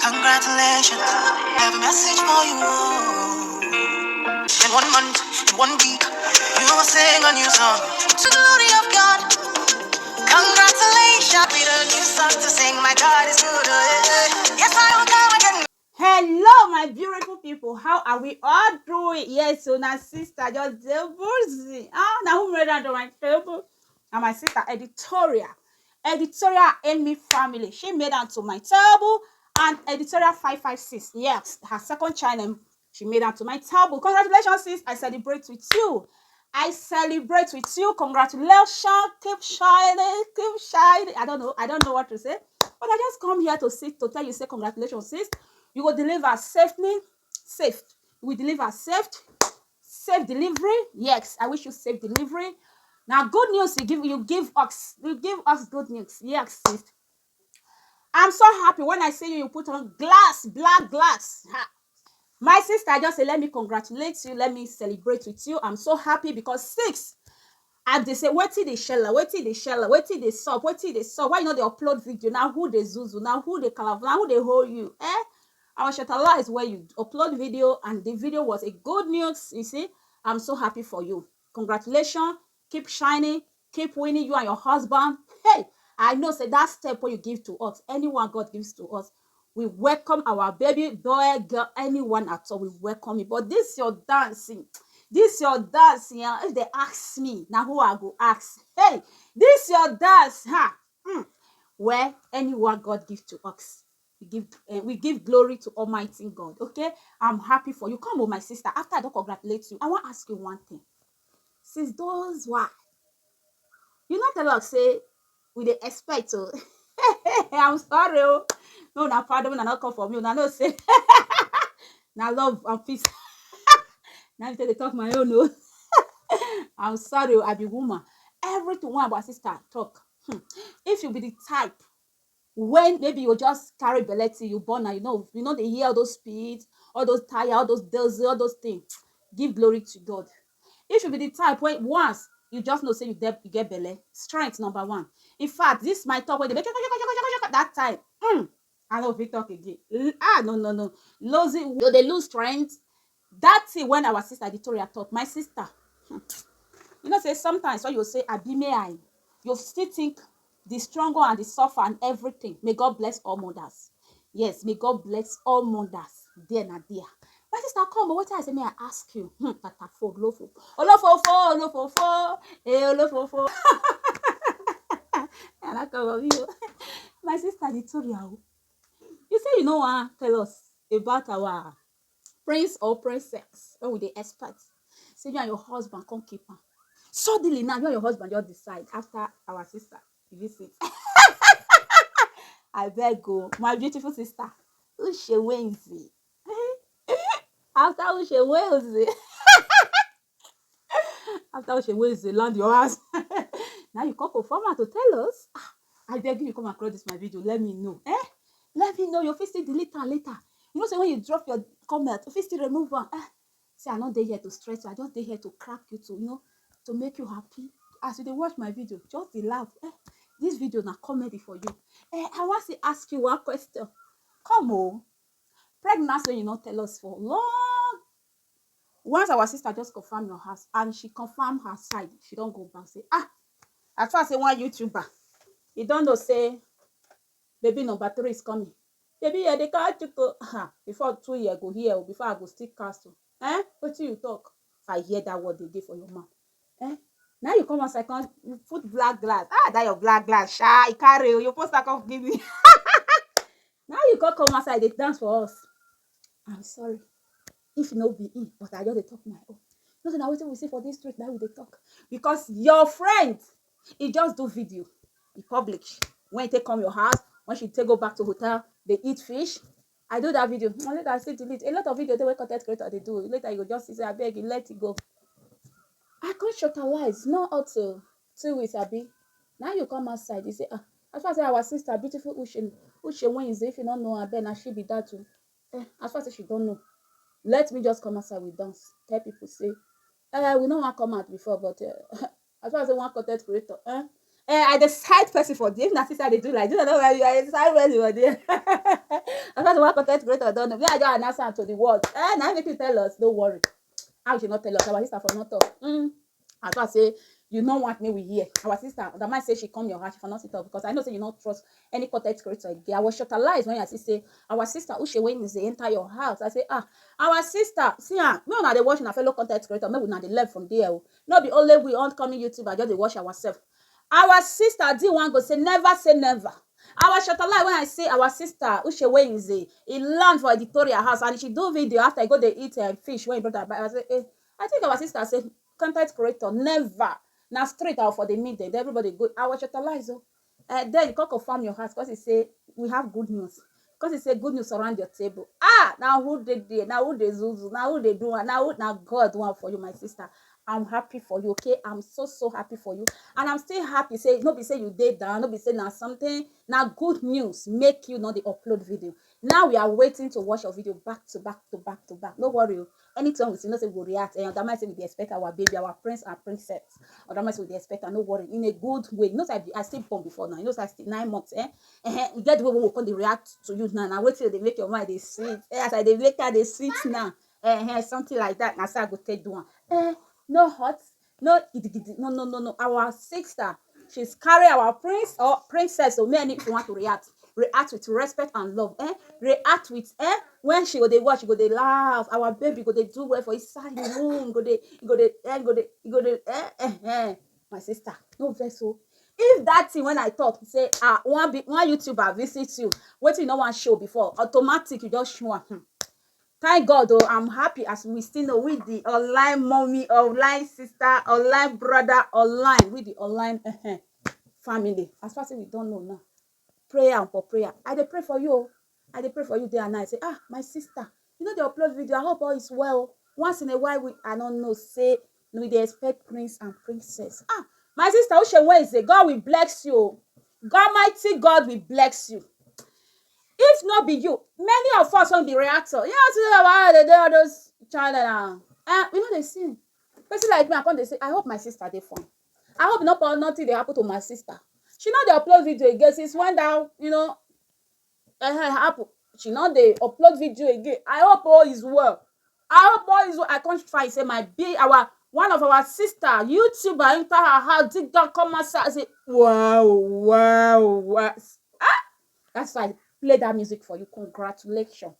Congratulations, I have a message for you. In 1 month, in 1 week, you will sing a new song to the glory of God. Congratulations, with a new song to sing. My God is good. Yes, I will come again. Hello, my beautiful people. How are we all doing? Yes, so now sister just busy. Now who made that on my table? And my sister editorial Emmy family. She made that to my table, and editorial 556. Yes, her second channel. She made that to my table. Congratulations, sis. I celebrate with you. I celebrate with you. Congratulations. Keep shining. Keep shining. I don't know what to say. But I just come here to tell you, say congratulations, sis. You will deliver safely, safe. You will deliver safe delivery. Yes, I wish you safe delivery. Now, good news, you give us good news. Yes, sis. I'm so happy when I see you put on black glass. Ha. My sister just say, let me congratulate you, let me celebrate with you. I'm so happy because 6, and they say, wetin dey shella, wetin dey sup, why you know they upload video now? Who they zuzu now? Who they calav now? Who they hold you? Our shatala is where you upload video, and the video was a good news. You see, I'm so happy for you. Congratulations. Keep shining, keep winning, you and your husband. Hey, I know, say that step what you give to us, anyone God gives to us, we welcome our baby boy, girl, anyone at all, we welcome it. But this your dancing. Yeah. If they ask me, now who I go ask? Hey, this your dance, huh? Where anyone God gives to us, we give glory to Almighty God. Okay, I'm happy for you. Come on, my sister. After I don't congratulate you, I want to ask you one thing. Since those why you not tell us say we dey expect oh. I'm sorry oh. No, na pardon, na not come for me. Na no say na love and peace. Now you say they talk my own oh. I'm sorry, I be woman. Everything one about sister talk. If you be the type when maybe you just carry belle till you born, and you know they hear all those speeds, all those tire, all those bells, all those things. Give glory to God. If you be the type when once you just know say you get belle, strength number one. In fact, this my talk when they make that time. I know if we talk again. No. Losing, they lose strength. That thing when our sister editorial talk, my sister. You know, say sometimes when you say Abime, you still think the stronger and the suffer and everything. May God bless all mothers. Yes, may God bless all mothers. There and there. My sister, come, but what I say, may I ask you? Tatafo, olofofo, olofofo. And I come of you. My sister Victoria, you say you know what? Tell us about our prince or princess. When we the experts. Say you and your husband come keep her. Suddenly now you and your husband just decide after our sister visit. I beg go, my beautiful sister. Ushe Wednesday. After Ushe Wednesday. After Ushe Wednesday, land your ass. Now you come confirm her to tell us. I beg you come across this my video. Let me know. Let me know. Your face still delete her later. You know, say when you drop your comment, your face still remove one. Say I'm not there here to stress you. I just there here to crack you to make you happy. As you dey watch my video, just dey laugh. This video na comedy for you. I want to ask you one question. Come on. Pregnancy when you not tell us for long. Once our sister just confirm your house and she confirm her side, she don't go back say, at first say one YouTuber. You don't know say baby number 3 is coming. Baby, yeah, they can't go. Before 2 years go here, before I go still castle. What you talk? If I hear that word they give for your mouth. Now you come on second, you put black glass. That your black glass. You carry you post that come give me. Now you come outside, they dance for us. I'm sorry. If no be in, but I just dey talk my own. Nothing I waiting we see for this street now we dey talk. Because your friend, he just do video. He publish. When he take come your house, when she take go back to hotel, they eat fish. I do that video. Later I still delete. A lot of video they wey content creator they do. Later you go just say, I beg you, let it go. I can't shortalize. No auto. 2 weeks, Abi. Now you come outside, you say, as far as our sister, beautiful Ushe Wednesday, if you don't know her, then she be that too. As far as she don't know. Let me just come outside with dance. Tell people say, we know one come out before, but as far as one content creator, I decide person for this. Na sister they do like this. I don't know where you are. I decide where you are there. I thought one content creator don't know. Me I just announce am to the world. Now make you tell us. Don't worry. How she not tell us? Our sister for not talk. As I say, you don't want me with here. Our sister, that might say she come your house, she for not sit up because I know say you not trust any content creator again. I was shortalized when I say our sister who she when they enter your house. I say, our sister, see me on the watch na fellow content creator, maybe na the left from there. Not be only we on coming YouTube, I just dey watch ourselves. Our sister did one go say never. Our shortalize when I say our sister Ushe Wenze, he learn for editorial house and she do video after I go dey eat fish when he brought her back. I say, I think our sister say content creator never. Now straight out for the meeting, everybody go. Our shortalize then you can confirm your house because he say we have good news. Because he say good news around your table. Now who did there? Now who they zuzu? Now who they do? Now who now God one for you, my sister. I'm happy for you, okay? I'm so happy for you. And I'm still happy. Say, no be say you did down, no be say now something. Now good news make you not the upload video. Now we are waiting to watch your video back to back to back to back. No worry. Anytime we see, no say we react. And that might say we expect our baby, our prince and princess. Or that might say we expect, and no worry. In a good way. You know, I still born before now. You know, I still 9 months, we get the way we can react to you now. Now wait till they make your mind they sweet. As I they make her they sweet now. Something like that. Now say I go take the one. No hot, no gidi, no. Our sister, she's carry our prince or princess. So many if you want to react with respect and love. React with when she go they watch, she go they laugh. Our baby go they do well for inside the room. Go they. My sister, no vessel. If that thing when I talk say one YouTuber visit you, what you know one show before automatic you just show am. Thank God, though, I'm happy as we still know with the online mommy, online sister, online brother, online, with the online family. As far as we don't know now. Prayer and for prayer. I dey pray for you. I dey pray for you day and night. Say, my sister, you know they upload video. I hope all is well. Once in a while, I don't know, say, we dey expect prince and princess. My sister, Ushe Wednesday, God will bless you. God mighty God will bless you. If not be you, many of us won't be reactor. You know, why they do all those channel now. We know they see. Person like me, I come they say, I hope my sister they fine. I hope nothing they happen to my sister. She know they upload video again since when down, happen. She know they upload video again. I hope all is well. I hope all is well. I can't try say my big one of our sister YouTuber enter her house, dig down, come outside, say, wow. That's why I play that music for you. Congratulations.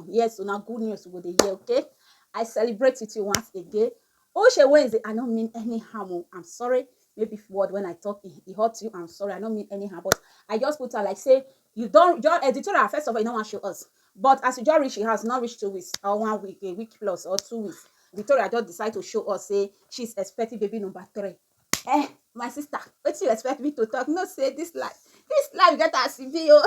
Yes, so now good news with the year, okay? I celebrate with you once again. Oshe Wednesday, I don't mean any harm. I'm sorry. Maybe word when I talk, it hurts you. I'm sorry. I don't mean any harm. But I just put her like say, you don't, your editorial, first of all, you don't want to show us. But as you just reach, she has not reached 2 weeks or 1 week, a week plus or 2 weeks. Victoria just decide to show us, say, she's expecting baby number 3. My sister, what you expect me to talk? No, say this life get as video.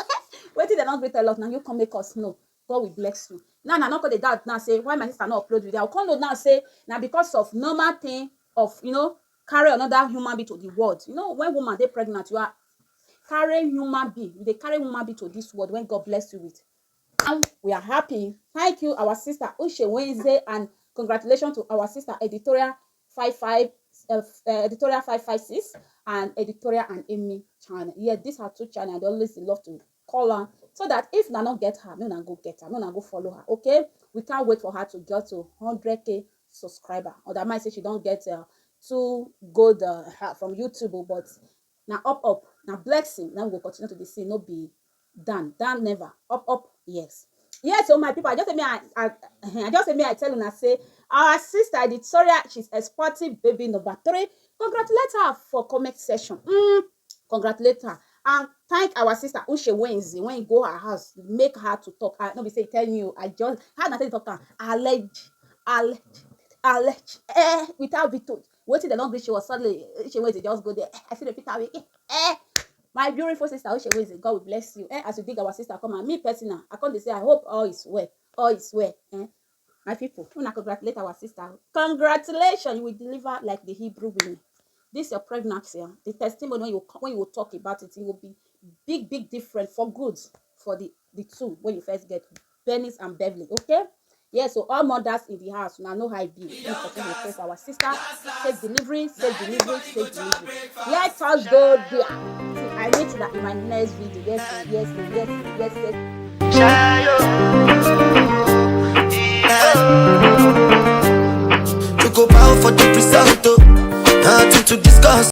What did they not great a lot? Now you come make us know. God will bless you. Now not gonna doubt now say why my sister not upload video. I'll come now say now because of normal thing of carry another human being to the world. When woman they pregnant, you are carrying human being. They carry human being to this world when God bless you with. And we are happy. Thank you, our sister Ushe Wednesday, and congratulations to our sister editorial 556 and editorial and Emmy channel. Yeah, these are 2 channels. I always love to call her so that if na not get her, me na go get her, me na go follow her. Okay, we can't wait for her to get to 100k subscriber. Or that might say she don't get too good from YouTube, but now up now blessing. Now we'll continue to be seen. No be down never up yes. So my people, I just say me I tell you now say our sister editorial, she's exporting baby number 3. Congratulate her for comment section. Congratulate her and thank our sister Ushe Wednesday. When you go her house, make her to talk. I no be say tell you, I just had nothing to talk. Allege without veto. Waiting the long she was suddenly she Wednesday just go there. I see the Peter my beautiful sister Ushe Wednesday, God will bless you. As you dig our sister come and me personal, I come to say I hope all is well. My people, we wanna congratulate our sister. Congratulations, you will deliver like the Hebrew women. This your pregnancy. The testimony when you will talk about it, it will be big different for good for the 2 when you first get Bernice and Beverly. Okay, Yes, so all mothers in the house now know how it be. We continue to pray for our sister. Safe delivery, safe delivery, safe delivery. Let us go there. See, I meet you in my next video. Yes, so yes, so yes, so yes, yes. You go bow for the result, nothing to discuss.